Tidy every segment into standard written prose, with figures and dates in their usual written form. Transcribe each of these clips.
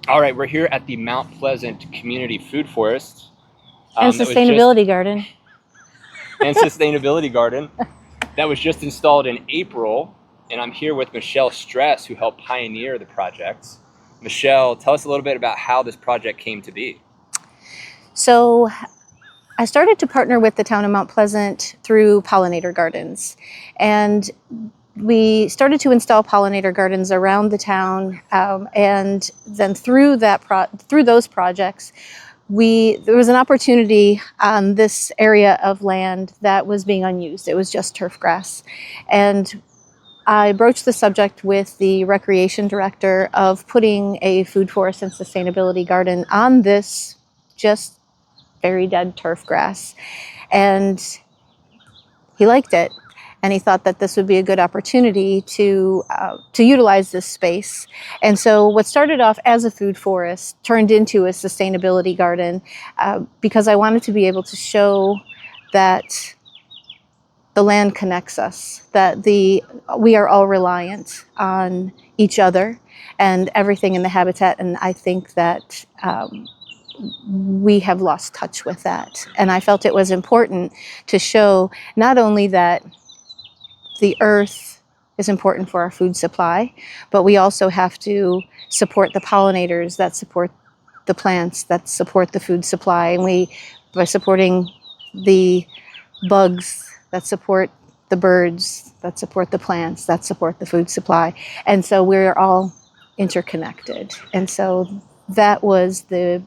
All right, we're here at the Mount Pleasant Community Food Forest. And That was just sustainability garden. and Sustainability Garden that was just installed in April. And I'm here with Michelle Stress, who helped pioneer the project. Michelle, tell us a little bit about how this project came to be. So I started to partner with the town of Mount Pleasant through pollinator gardens. And we started to install pollinator gardens around the town. And then through those projects, there was an opportunity on this area of land that was being unused. It was just turf grass. And I broached the subject with the recreation director of putting a food forest and sustainability garden on this just very dead turf grass. And he liked it. And he thought that this would be a good opportunity to utilize this space. And so what started off as a food forest turned into a sustainability garden because I wanted to be able to show that the land connects us, that we are all reliant on each other and everything in the habitat. And I think that we have lost touch with that. And I felt it was important to show not only that the earth is important for our food supply, but we also have to support the pollinators that support the plants that support the food supply. And by supporting the bugs that support the birds, that support the plants, that support the food supply. And so we're all interconnected. And so that was the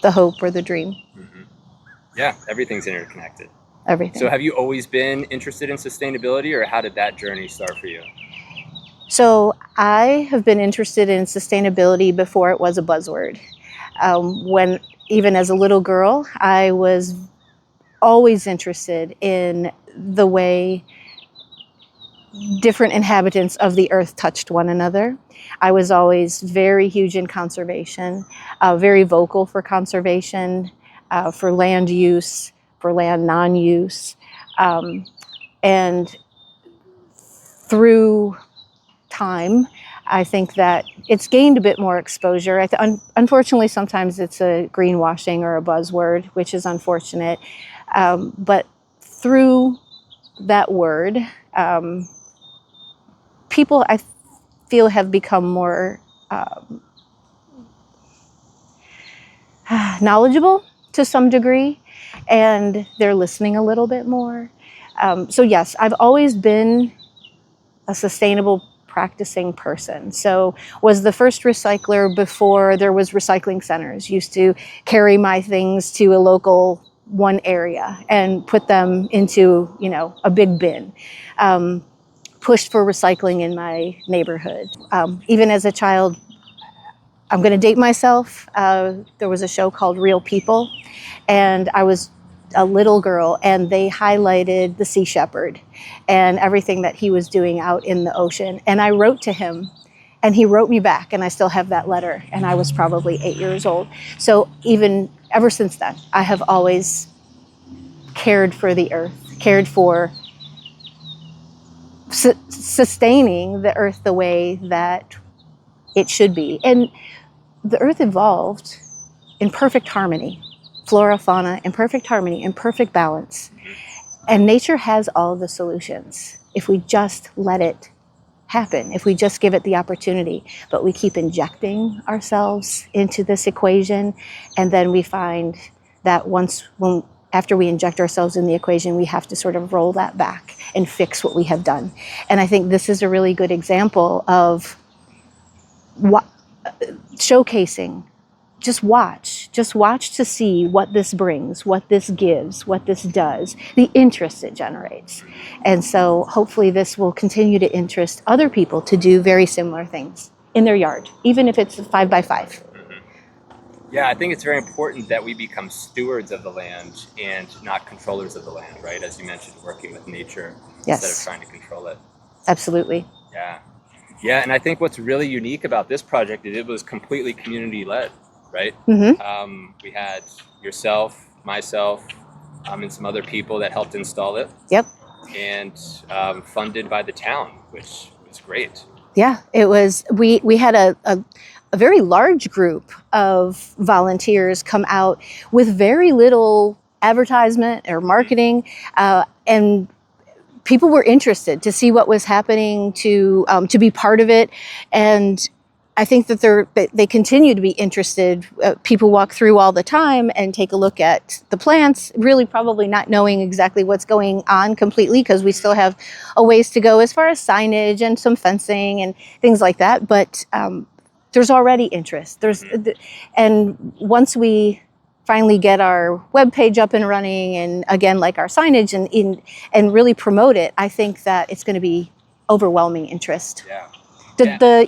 hope or the dream. Mm-hmm. Yeah, everything's interconnected. Everything. So have you always been interested in sustainability, or how did that journey start for you? So I have been interested in sustainability before it was a buzzword. When even as a little girl, I was always interested in the way different inhabitants of the earth touched one another. I was always very huge in conservation, very vocal for conservation, for land use, for land non-use. And through time, I think that it's gained a bit more exposure. Unfortunately, sometimes it's a greenwashing or a buzzword, which is unfortunate. But through that word, people, I feel, have become more knowledgeable to some degree, and they're listening a little bit more. So yes, I've always been a sustainable practicing person. So was the first recycler before there was recycling centers. Used to carry my things to a local one area and put them into, a big bin. Pushed for recycling in my neighborhood. Even as a child, I'm going to date myself. There was a show called Real People, and I was a little girl, and they highlighted the sea shepherd and everything that he was doing out in the ocean. And I wrote to him, and he wrote me back, and I still have that letter, and I was probably 8 years old. So even ever since then, I have always cared for the earth, cared for sustaining the earth the way that it should be. And the earth evolved in perfect harmony. Flora, fauna, in perfect harmony, in perfect balance. And nature has all the solutions if we just let it happen, if we just give it the opportunity. But we keep injecting ourselves into this equation, and then we find that after we inject ourselves in the equation, we have to sort of roll that back and fix what we have done. And I think this is a really good example of showcasing. Just watch to see what this brings, what this gives, what this does, the interest it generates. And so hopefully this will continue to interest other people to do very similar things in their yard, even if it's 5 by 5. Mm-hmm. Yeah, I think it's very important that we become stewards of the land and not controllers of the land, right? As you mentioned, working with nature Yes. Instead of trying to control it. Absolutely. Yeah. Yeah, and I think what's really unique about this project is it was completely community-led, right? Mm-hmm. We had yourself, myself, and some other people that helped install it. Yep. And funded by the town, which was great. Yeah, it was. We had a very large group of volunteers come out with very little advertisement or marketing, and people were interested to see what was happening, to be part of it. And I think that they continue to be interested. People walk through all the time and take a look at the plants, really probably not knowing exactly what's going on completely, because we still have a ways to go as far as signage and some fencing and things like that. But there's already interest. And once we finally get our webpage up and running, and again, like our signage and really promote it, I think that it's going to be overwhelming interest. Yeah.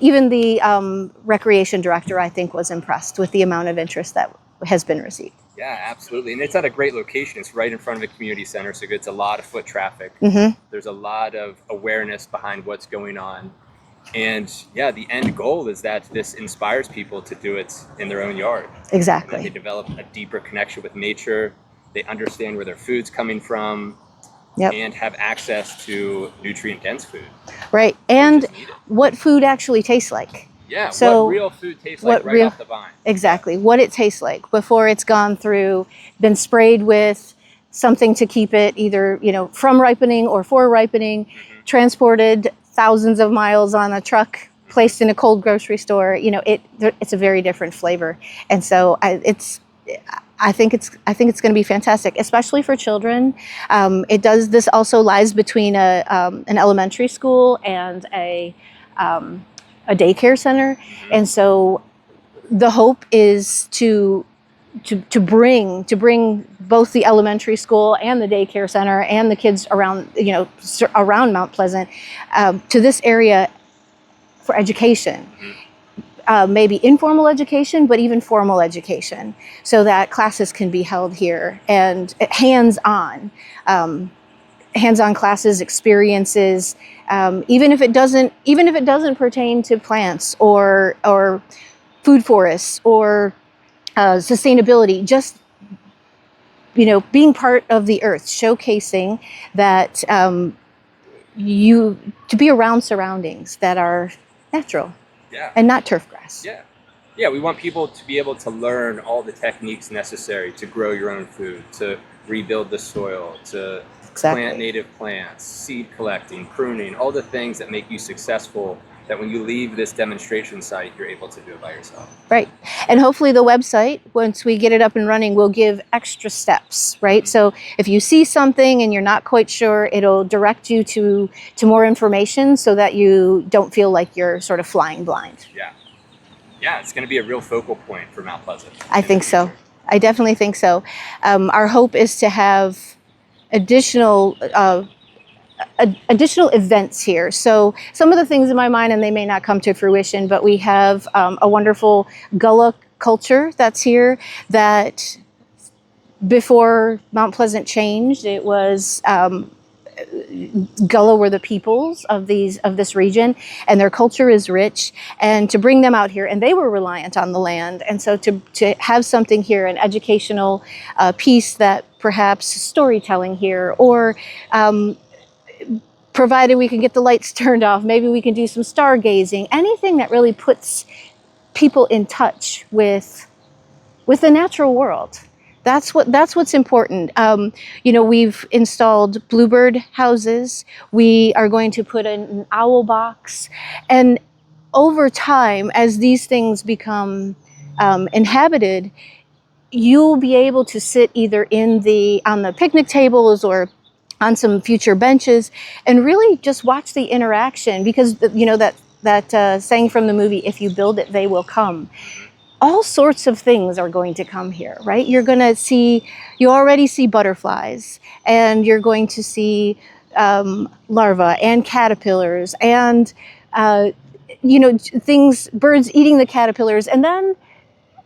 Even the recreation director, I think, was impressed with the amount of interest that has been received. Yeah, absolutely. And it's at a great location. It's right in front of a community center, so it gets a lot of foot traffic. Mm-hmm. There's a lot of awareness behind what's going on. And yeah, the end goal is that this inspires people to do it in their own yard. Exactly. And they develop a deeper connection with nature. They understand where their food's coming from. Yep. And have access to nutrient-dense food. Right, and what food actually tastes like. Yeah, so what real food tastes like off the vine. Exactly, what it tastes like before it's gone through, been sprayed with something to keep it either, from ripening or for ripening, transported thousands of miles on a truck, placed in a cold grocery store. It's a very different flavor, and so I think it's going to be fantastic, especially for children. This also lies between an elementary school and a daycare center, and so the hope is to bring both the elementary school and the daycare center and the kids around Mount Pleasant to this area for education. Maybe informal education, but even formal education, so that classes can be held here, and hands-on classes, experiences, even if it doesn't pertain to plants or food forests or sustainability. Just being part of the earth, showcasing that to be around surroundings that are natural. Yeah. And not turf grass. Yeah. Yeah, we want people to be able to learn all the techniques necessary to grow your own food, to rebuild the soil, to plant native plants, seed collecting, pruning, all the things that make you successful, that when you leave this demonstration site, you're able to do it by yourself. Right. And hopefully the website, once we get it up and running, will give extra steps, right? So if you see something and you're not quite sure, it'll direct you to more information so that you don't feel like you're sort of flying blind. Yeah. Yeah, it's going to be a real focal point for Mount Pleasant. I think so. I definitely think so. Our hope is to have additional events here. So some of the things in my mind, and they may not come to fruition, but we have a wonderful Gullah culture that's here, that before Mount Pleasant changed, it was Gullah were the peoples of this region, and their culture is rich, and to bring them out here, and they were reliant on the land, and so to have something here, an educational piece, that perhaps storytelling here, or provided we can get the lights turned off, maybe we can do some stargazing, anything that really puts people in touch with the natural world. That's what's important. We've installed bluebird houses. We are going to put in an owl box, and over time, as these things become inhabited, you'll be able to sit either on the picnic tables or on some future benches and really just watch the interaction, because that saying from the movie, "If you build it, they will come." All sorts of things are going to come here, right? You already see butterflies, and you're going to see larvae and caterpillars, and birds eating the caterpillars. And then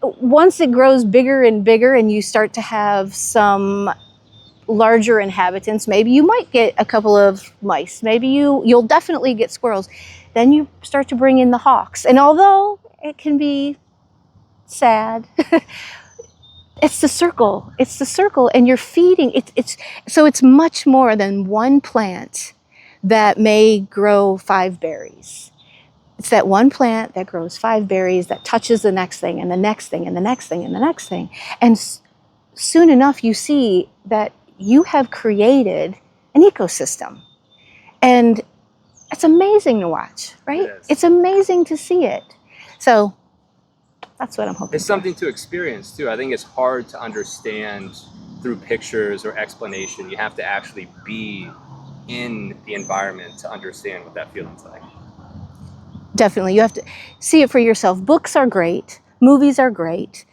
once it grows bigger and bigger, and you start to have some larger inhabitants, maybe you might get a couple of mice, maybe you'll definitely get squirrels. Then you start to bring in the hawks, and although it can be sad, it's the circle, and you're feeding so it's much more than one plant that may grow 5 berries. It's that one plant that grows 5 berries that touches the next thing and the next thing and the next thing and the next thing. And soon enough, you see that you have created an ecosystem. And it's amazing to watch, right? It's amazing to see it. So that's what I'm hoping It's something to experience too. I think it's hard to understand through pictures or explanation. You have to actually be in the environment to understand what that feeling's like. Definitely, you have to see it for yourself. Books are great, movies are great,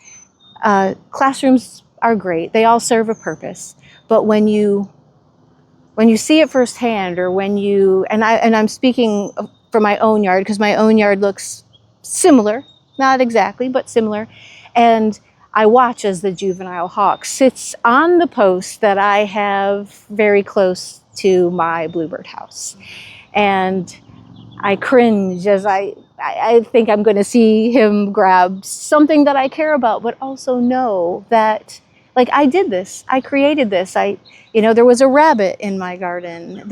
classrooms are great. They all serve a purpose. But when you see it firsthand, or I'm speaking for my own yard, because my own yard looks similar, not exactly, but similar, and I watch as the juvenile hawk sits on the post that I have very close to my bluebird house, and I cringe as I think I'm going to see him grab something that I care about, but also know that, like, I did this, I created this. There was a rabbit in my garden. And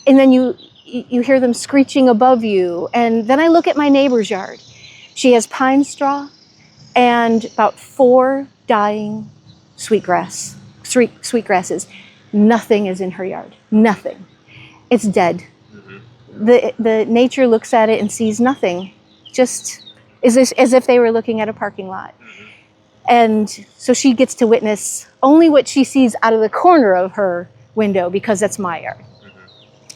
then you hear them screeching above you. And then I look at my neighbor's yard. She has pine straw and about 4 dying sweetgrasses. Nothing is in her yard. Nothing. It's dead. The nature looks at it and sees nothing, just as if they were looking at a parking lot. And so she gets to witness only what she sees out of the corner of her window, because that's my yard.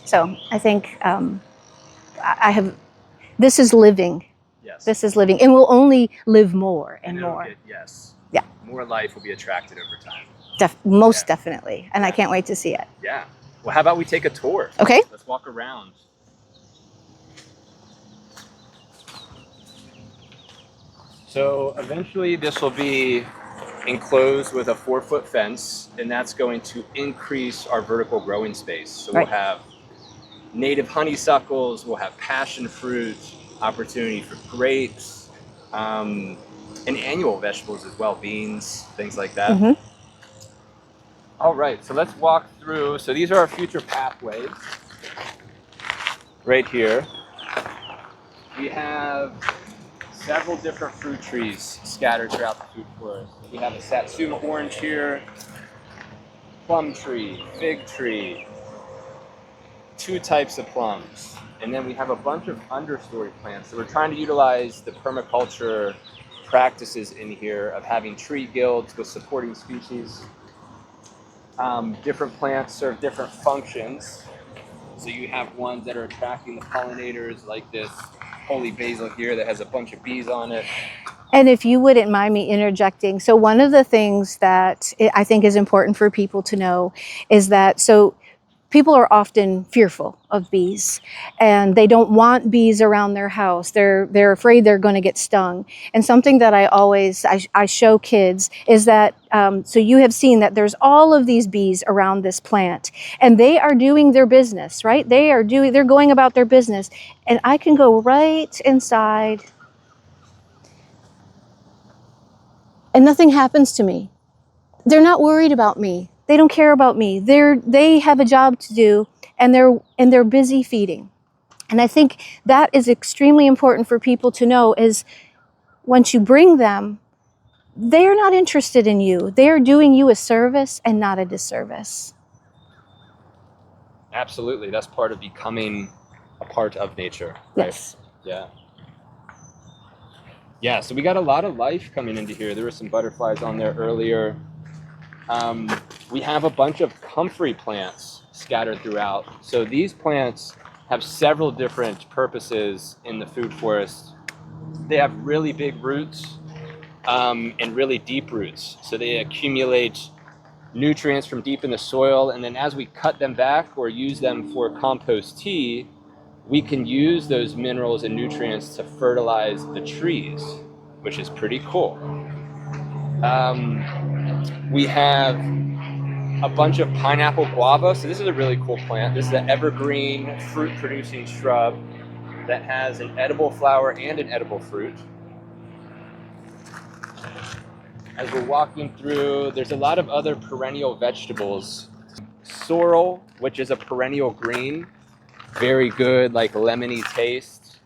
So I think this is living. Yes. This is living, and we'll only live more and more. Yeah. More life will be attracted over time. Most definitely. And I can't wait to see it. Yeah. Well, how about we take a tour? Okay. Let's walk around. So eventually this will be enclosed with a 4-foot fence, and that's going to increase our vertical growing space. So we'll have native honeysuckles, we'll have passion fruit, opportunity for grapes, and annual vegetables as well, beans, things like that. All right, so let's walk through. So these are our future pathways right here. We have several different fruit trees scattered throughout the food forest. We have a Satsuma orange here, plum tree, fig tree, 2 types of plums. And then we have a bunch of understory plants. So we're trying to utilize the permaculture practices in here of having tree guilds with supporting species. Different plants serve different functions. So you have ones that are attracting the pollinators, like this holy basil here that has a bunch of bees on it. And if you wouldn't mind me interjecting, so one of the things that I think is important for people to know is that, people are often fearful of bees, and they don't want bees around their house. They're afraid they're going to get stung. And something that I show kids is that, so you have seen that there's all of these bees around this plant, and they are doing their business, right? They're going about their business, and I can go right inside, and nothing happens to me. They're not worried about me. They don't care about me. They have a job to do, and they're busy feeding. And I think that is extremely important for people to know, is once you bring them, they're not interested in you. They're doing you a service and not a disservice. Absolutely. That's part of becoming a part of nature. Right? Yes. Yeah. Yeah, so we got a lot of life coming into here. There were some butterflies on there earlier. We have a bunch of comfrey plants scattered throughout. So these plants have several different purposes in the food forest. They have really big roots and really deep roots. So they accumulate nutrients from deep in the soil, and then as we cut them back or use them for compost tea, we can use those minerals and nutrients to fertilize the trees, which is pretty cool. We have a bunch of pineapple guava. So this is a really cool plant. This is an evergreen fruit-producing shrub that has an edible flower and an edible fruit. As we're walking through, there's a lot of other perennial vegetables. Sorrel, which is a perennial green. very good, like lemony taste.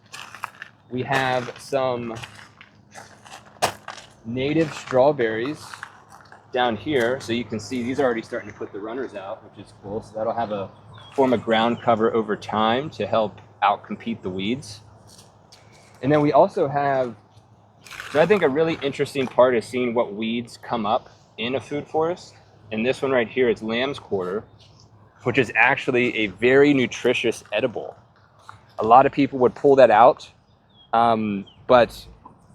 We have some native strawberries down here. So you can see these are already starting to put the runners out, which is cool. So that'll have a form of ground cover over time to help outcompete the weeds. And then we also have, so I think a really interesting part is seeing what weeds come up in a food forest. And this one right here is lamb's quarter, which is actually a very nutritious edible. A lot of people would pull that out, but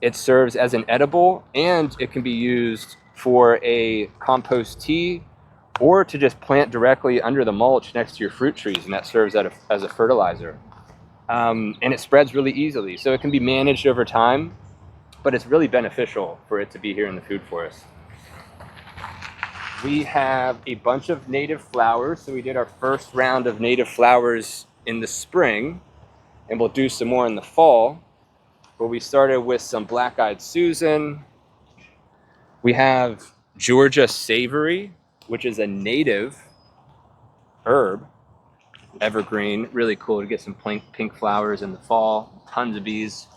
it serves as an edible, and it can be used for a compost tea or to just plant directly under the mulch next to your fruit trees, and that serves as a fertilizer. And it spreads really easily, so it can be managed over time, but it's really beneficial for it to be here in the food forest. We have a bunch of native flowers, so we did our first round of native flowers in the spring, and we'll do some more in the fall. But we started with some black-eyed Susan. We have Georgia savory, which is a native herb, evergreen, really cool to get some pink flowers in the fall, tons of bees.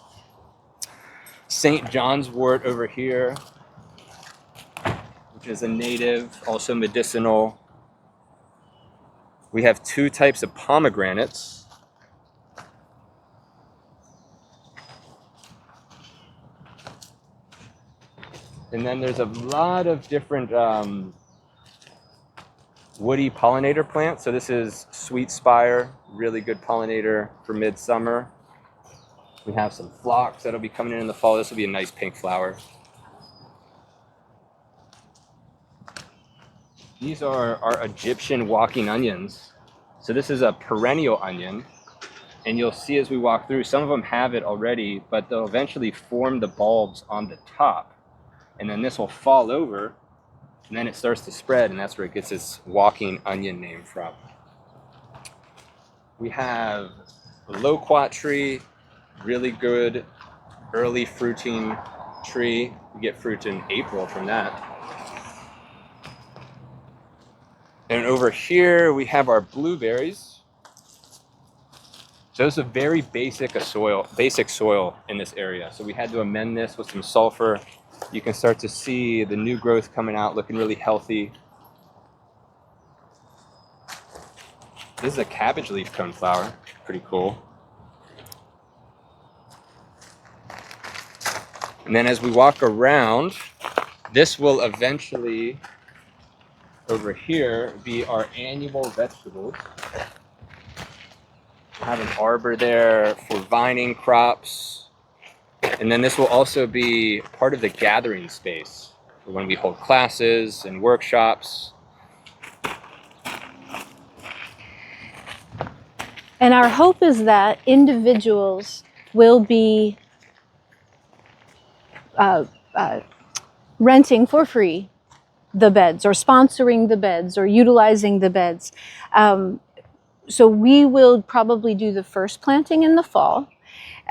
St. John's wort over here, which is a native, also medicinal. We have 2 types of pomegranates. And then there's a lot of different woody pollinator plants. So this is sweet spire, really good pollinator for midsummer. We have some phlox that'll be coming in the fall. This will be a nice pink flower. These are our Egyptian walking onions. So this is a perennial onion. And you'll see as we walk through, some of them have it already, but they'll eventually form the bulbs on the top. And then this will fall over, and then it starts to spread, and that's where it gets its walking onion name from. We have a loquat tree, really good early fruiting tree. We get fruit in April from that. And over here we have our blueberries. So it's a very basic soil in this area. So we had to amend this with some sulfur. You can start to see the new growth coming out, looking really healthy. This is a cabbage leaf coneflower, pretty cool. And then as we walk around, this will eventually, over here, be our annual vegetables. We'll have an arbor there for vining crops. And then this will also be part of the gathering space for when we hold classes and workshops. And our hope is that individuals will be renting for free the beds, or sponsoring the beds, or utilizing the beds. So we will probably do the first planting in the fall.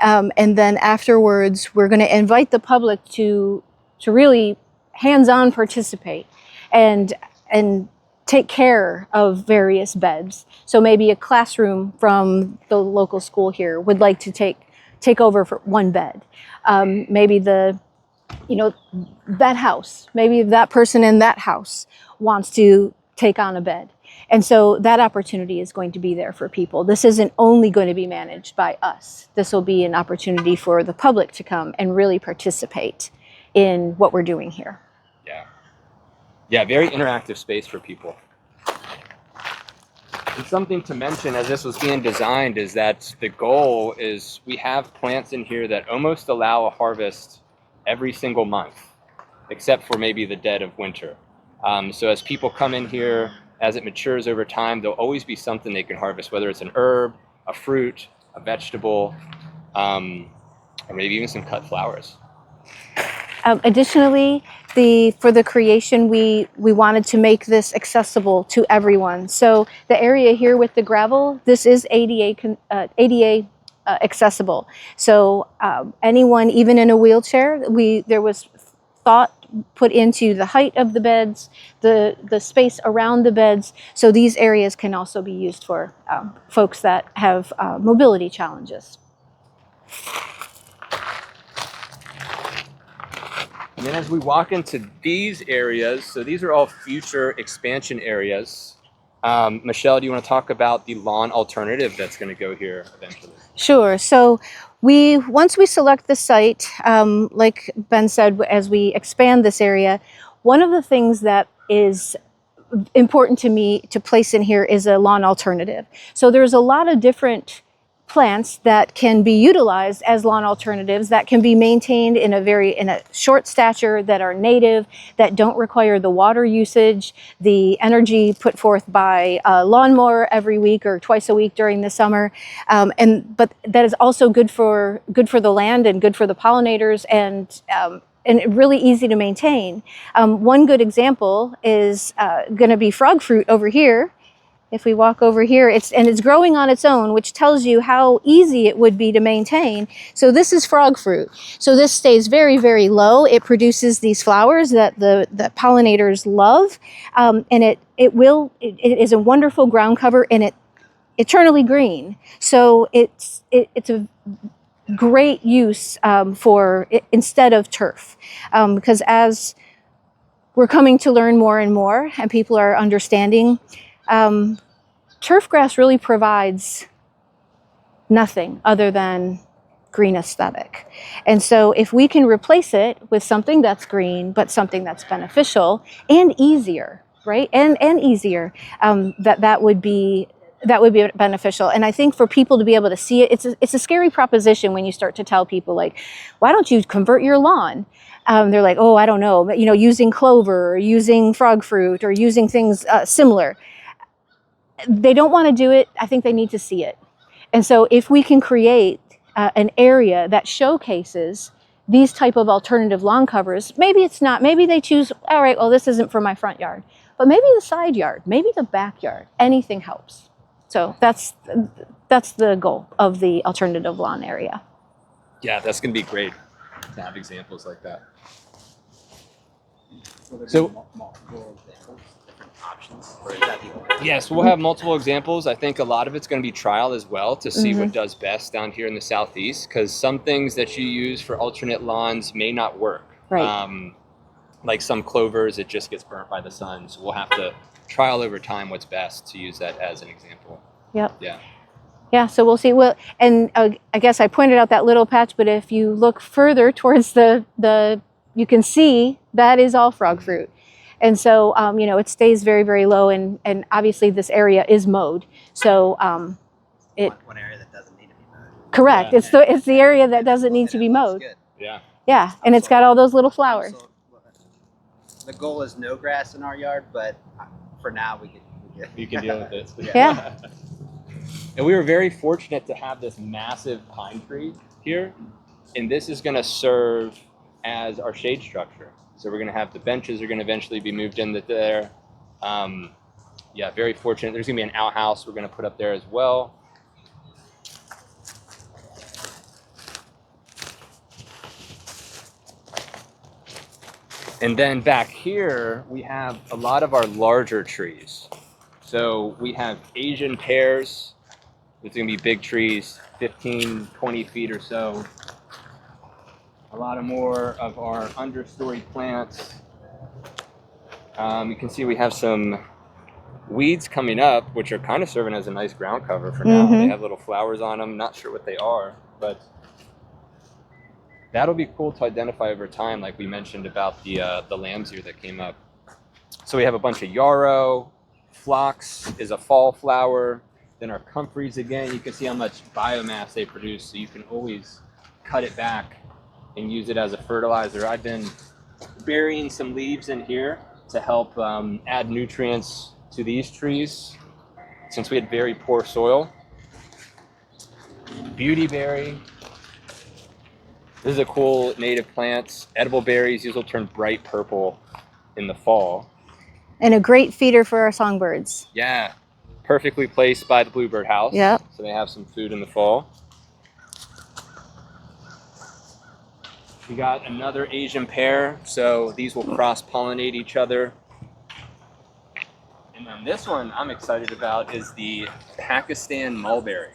And then afterwards, we're going to invite the public to really hands-on participate and take care of various beds. So maybe a classroom from the local school here would like to take over for one bed. Maybe that house, maybe that person in that house wants to take on a bed. And so that opportunity is going to be there for people. This isn't only going to be managed by us. This will be an opportunity for the public to come and really participate in what we're doing here. Yeah, very interactive space for people. And something to mention as this was being designed is that the goal is we have plants in here that almost allow a harvest every single month, except for maybe the dead of winter. So as people come in here, as it matures over time, there'll always be something they can harvest, whether it's an herb, a fruit, a vegetable, or maybe even some cut flowers. Additionally, for the creation, we wanted to make this accessible to everyone. So the area here with the gravel, this is ADA accessible. So anyone, even in a wheelchair, there was thought put into the height of the beds, the space around the beds. So these areas can also be used for folks that have mobility challenges. And then as we walk into these areas, so these are all future expansion areas. Michelle, do you want to talk about the lawn alternative that's going to go here eventually? Sure. So once we select the site, like Ben said, as we expand this area, one of the things that is important to me to place in here is a lawn alternative. So there's a lot of different plants that can be utilized as lawn alternatives that can be maintained in a short stature, that are native, that don't require the water usage, the energy put forth by a lawnmower every week or twice a week during the summer, but that is also good for the land and good for the pollinators, and really easy to maintain. One good example is going to be frog fruit over here. If we walk over here, it's growing on its own, which tells you how easy it would be to maintain. So this is frog fruit. So this stays very, very low. It produces these flowers that the pollinators love, and it is a wonderful ground cover, and it's eternally green. So it's a great use instead of turf, because as we're coming to learn more and more, and people are understanding, turf grass really provides nothing other than green aesthetic. And so if we can replace it with something that's green, but something that's beneficial and easier, right? And easier, that would be beneficial. And I think for people to be able to see it, it's a scary proposition when you start to tell people, like, why don't you convert your lawn? They're like, oh, I don't know, using clover or using frog fruit or using things similar. They don't want to do it. I think they need to see it. And so if we can create an area that showcases these type of alternative lawn covers, maybe they choose, all right, well, this isn't for my front yard, but maybe the side yard, maybe the backyard, anything helps. So that's the goal of the alternative lawn area. Yeah, that's going to be great to have examples like that. So multiple examples, different options, or is that the only? Yes, we'll have multiple examples. I think a lot of it's going to be trial as well to see what does best down here in the Southeast, because some things that you use for alternate lawns may not work. Right. Like some clovers, it just gets burnt by the sun. So we'll have to trial over time what's best to use that as an example. Yep. Yeah. Yeah, so we'll see. Well, and I guess I pointed out that little patch, but if you look further towards you can see that is all frog fruit. And so, it stays very, very low, and obviously this area is mowed. So One area that doesn't need to be mowed. correct. Yeah. It's the area that doesn't need to be mowed. Good. Yeah. Yeah, and it's got all those little flowers. The goal is no grass in our yard, but for now we can You can deal with it. Yeah. And we were very fortunate to have this massive pine tree here, and this is going to serve as our shade structure. So we're going to have the benches are going to eventually be moved into there. Yeah, very fortunate. There's going to be an outhouse we're going to put up there as well. And then back here, we have a lot of our larger trees. So we have Asian pears. It's going to be big trees, 15, 20 feet or so. A lot of more of our understory plants. You can see we have some weeds coming up, which are kind of serving as a nice ground cover for now. They have little flowers on them. Not sure what they are, but that'll be cool to identify over time, like we mentioned about the lambs here that came up. So we have a bunch of yarrow. Phlox is a fall flower. Then our comfreys again, you can see how much biomass they produce, so you can always cut it back and use it as a fertilizer. I've been burying some leaves in here to help add nutrients to these trees since we had very poor soil. Beautyberry. This is a cool native plant. Edible berries, these will turn bright purple in the fall. And a great feeder for our songbirds. Yeah, perfectly placed by the bluebird house. Yep. So they have some food in the fall. We got another Asian pear, so these will cross-pollinate each other. And then this one I'm excited about is the Pakistan mulberry.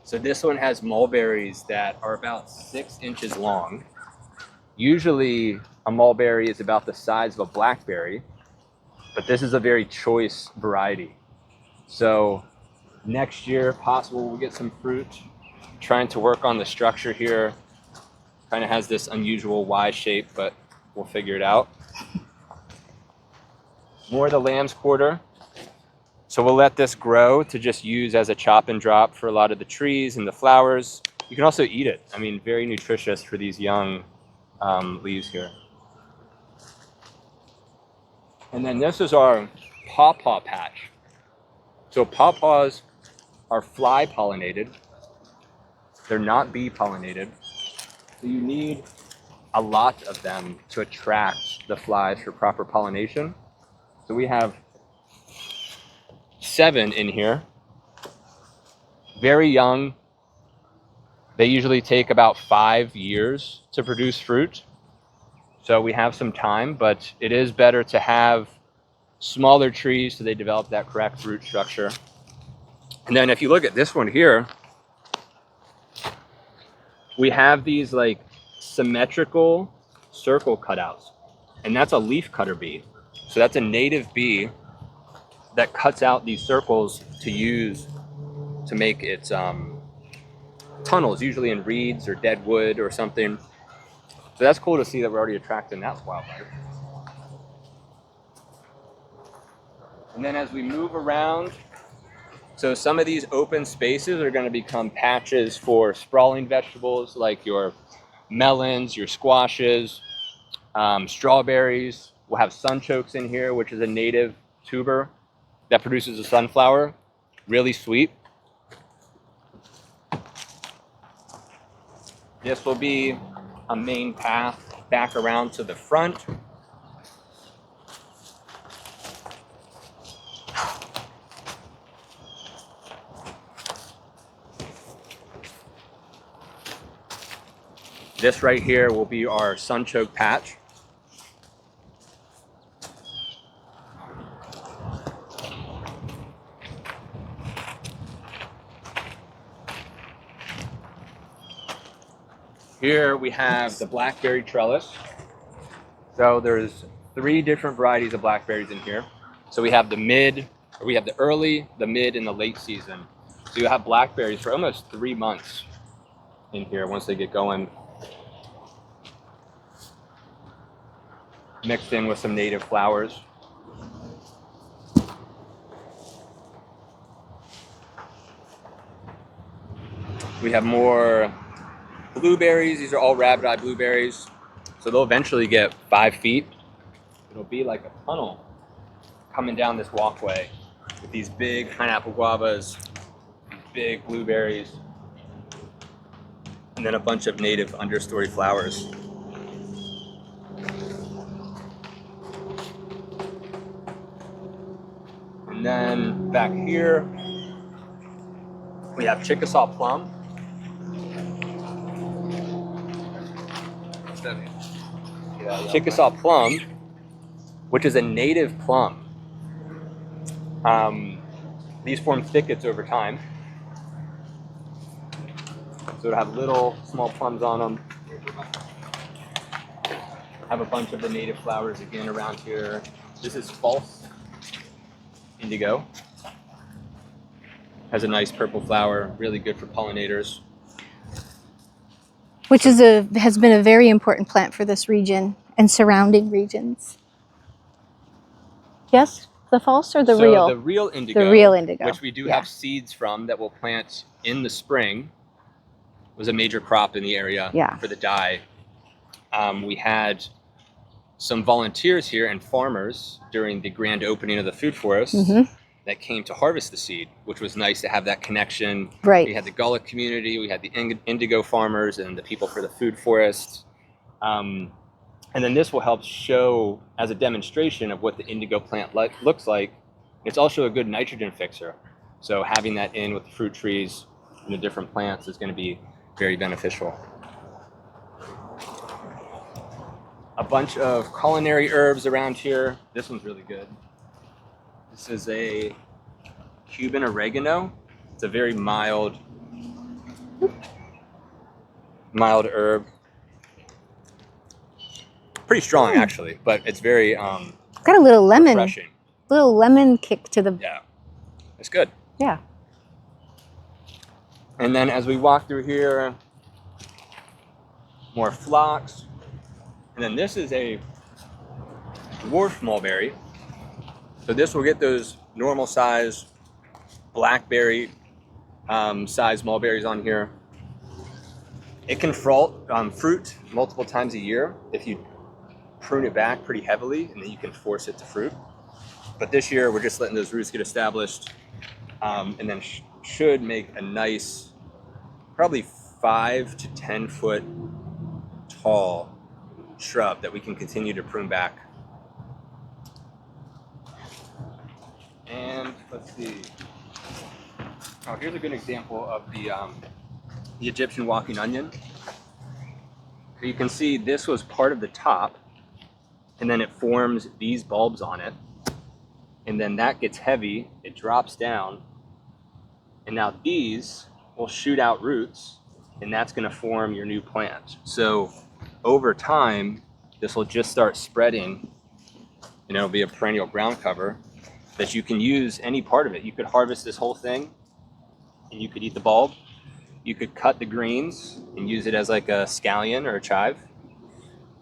So this one has mulberries that are about 6 inches long. Usually a mulberry is about the size of a blackberry, but this is a very choice variety. So next year, possible we'll get some fruit. Trying to work on the structure here. Kind of has this unusual Y shape, but we'll figure it out. More of the lamb's quarter. So we'll let this grow to just use as a chop and drop for a lot of the trees and the flowers. You can also eat it. I mean, very nutritious for these young leaves here. And then this is our pawpaw patch. So pawpaws are fly pollinated. They're not bee pollinated. So you need a lot of them to attract the flies for proper pollination. So we have 7 in here. Very young. They usually take about 5 years to produce fruit. So we have some time, but it is better to have smaller trees so they develop that correct root structure. And then if you look at this one here, we have these like symmetrical circle cutouts, and that's a leaf cutter bee. So that's a native bee that cuts out these circles to use to make its tunnels, usually in reeds or dead wood or something. So that's cool to see that we're already attracting that wildlife. And then as we move around, so some of these open spaces are going to become patches for sprawling vegetables like your melons, your squashes, strawberries. We'll have sunchokes in here, which is a native tuber that produces a sunflower. Really sweet. This will be a main path back around to the front. This right here will be our sunchoke patch. Here we have the blackberry trellis. So there's 3 different varieties of blackberries in here. So we have the early, the mid, and the late season. So you have blackberries for almost 3 months in here once they get going. Mixed in with some native flowers. We have more blueberries. These are all rabbit eye blueberries. So they'll eventually get 5 feet. It'll be like a tunnel coming down this walkway with these big pineapple guavas, big blueberries, and then a bunch of native understory flowers. And then back here, we have Chickasaw plum. Chickasaw plum, which is a native plum. These form thickets over time. So it'll have little small plums on them. Have a bunch of the native flowers again around here. This is false indigo. Has a nice purple flower, really good for pollinators. Which has been a very important plant for this region and surrounding regions. Yes, the false or the real? The real indigo. The real indigo, which we do have seeds from that we'll plant in the spring. Was a major crop in the area for the dye. We had some volunteers here and farmers during the grand opening of the food forest that came to harvest the seed, which was nice to have that connection. Right. We had the gullet community, we had the indigo farmers and the people for the food forest. And then this will help show as a demonstration of what the indigo plant looks like. It's also a good nitrogen fixer. So having that in with the fruit trees and the different plants is going to be very beneficial. a bunch of culinary herbs around here. This one's really good. This is a Cuban oregano. It's a very mild herb. Pretty strong actually, but it's very Got a little refreshing. little lemon kick to the. Yeah, it's good. Yeah. And then as we walk through here, more phlox. And then this is a dwarf mulberry. So this will get those normal size blackberry size mulberries on here. It can fruit multiple times a year if you prune it back pretty heavily, and then you can force it to fruit. But this year we're just letting those roots get established, and then should make a nice, probably 5 to 10 foot tall shrub that we can continue to prune back. And let's see. Oh, here's a good example of the Egyptian walking onion. So you can see this was part of the top, and then it forms these bulbs on it, and then that gets heavy, it drops down, and now these will shoot out roots, and that's going to form your new plant. So over time, this will just start spreading, and it'll be a perennial ground cover that you can use any part of it. You could harvest this whole thing, and you could eat the bulb. You could cut the greens and use it as like a scallion or a chive,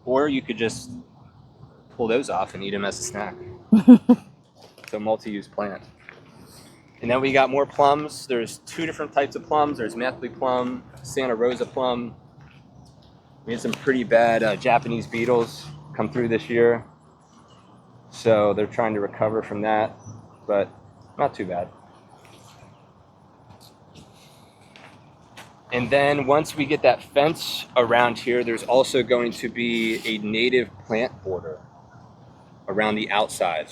or you could just pull those off and eat them as a snack. So multi-use plant. And then we got more plums. There's 2 different types of plums. There's Methley plum, Santa Rosa plum. We had some pretty bad Japanese beetles come through this year, so they're trying to recover from that, but not too bad. And then once we get that fence around here, there's also going to be a native plant border around the outside.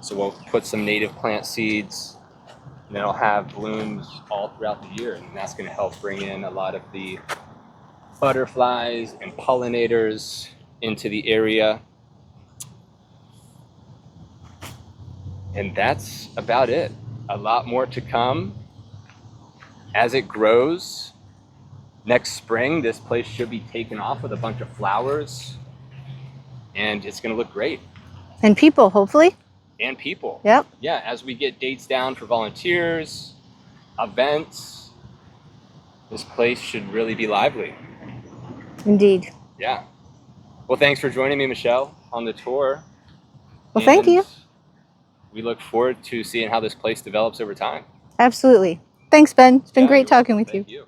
So we'll put some native plant seeds, and then it'll have blooms all throughout the year, and that's going to help bring in a lot of the butterflies and pollinators into the area. And that's about it. A lot more to come as it grows. Next spring, this place should be taken off with a bunch of flowers, and it's going to look great. And people, hopefully. And people. Yep. Yeah, as we get dates down for volunteers, events, this place should really be lively. Indeed. Yeah. Well, thanks for joining me, Michelle, on the tour. Well, thank you. We look forward to seeing how this place develops over time. Absolutely. Thanks, Ben. It's been Yeah, great you're welcome. talking with you. Thank you.